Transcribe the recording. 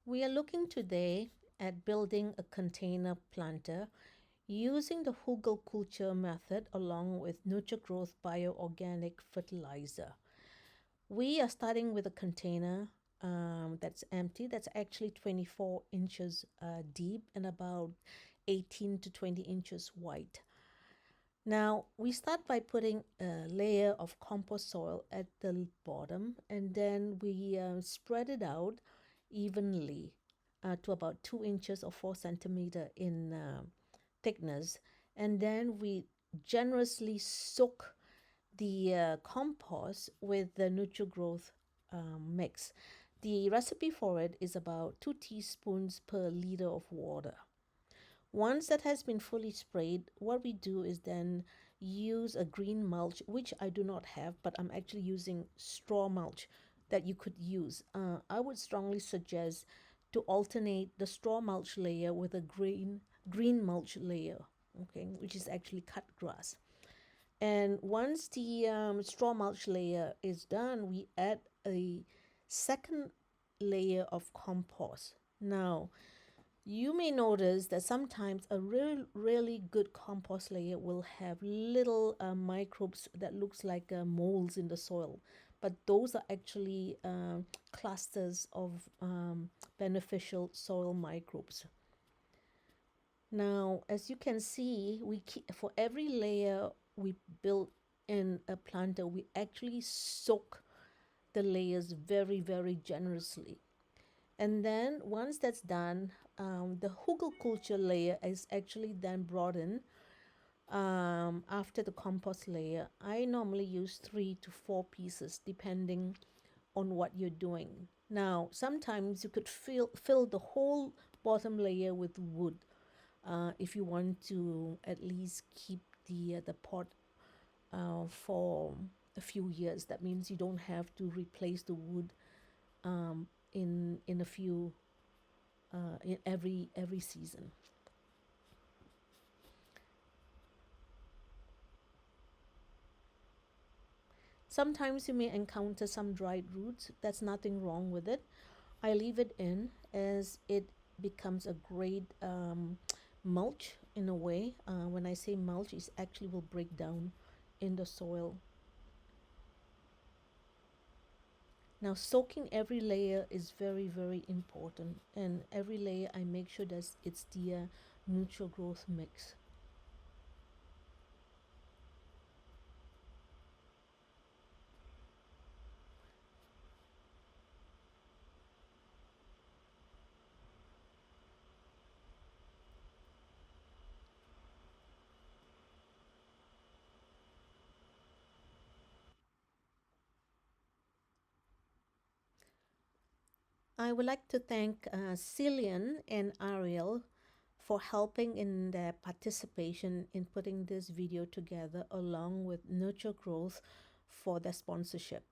We are looking today at building a container planter using the Hugelkultur method along with NATURE GROWTH Bio-Organic Fertiliser. We are starting with a container that's empty, that's actually 24 inches deep and about 18 to 20 inches wide. Now, we start by putting a layer of compost soil at the bottom, and then we spread it out evenly to about 2 inches or 4 centimeter in thickness. And then we generously soak the compost with the NATURE GROWTH mix. The recipe for it is about 2 teaspoons per liter of water. Once that has been fully sprayed, what we do is then use a green mulch, which I do not have, but I'm actually using straw mulch that you could use. I would strongly suggest to alternate the straw mulch layer with a green mulch layer, okay, which is actually cut grass. And once the straw mulch layer is done, we add a second layer of compost. Now, you may notice that sometimes a really good compost layer will have little microbes that looks like moles in the soil, but those are actually clusters of beneficial soil microbes. Now, as you can see, for every layer we build in a planter, we actually soak the layers very generously. And then once that's done, the Hugelkultur layer is actually then brought in after the compost layer. I normally use 3 to 4 pieces depending on what you're doing. Now, sometimes you could fill the whole bottom layer with wood if you want to at least keep the pot for a few years. That means you don't have to replace the wood in a few in every season. Sometimes you may encounter some dried roots. That's nothing wrong with it. I leave it in as it becomes a great mulch in a way. When I say mulch, it actually will break down in the soil. Now, soaking every layer is very important, and every layer I make sure that it's the NATURE GROWTH mix. I would like to thank Cillian and Ariel for helping in their participation in putting this video together along with NATURE GROWTH for their sponsorship.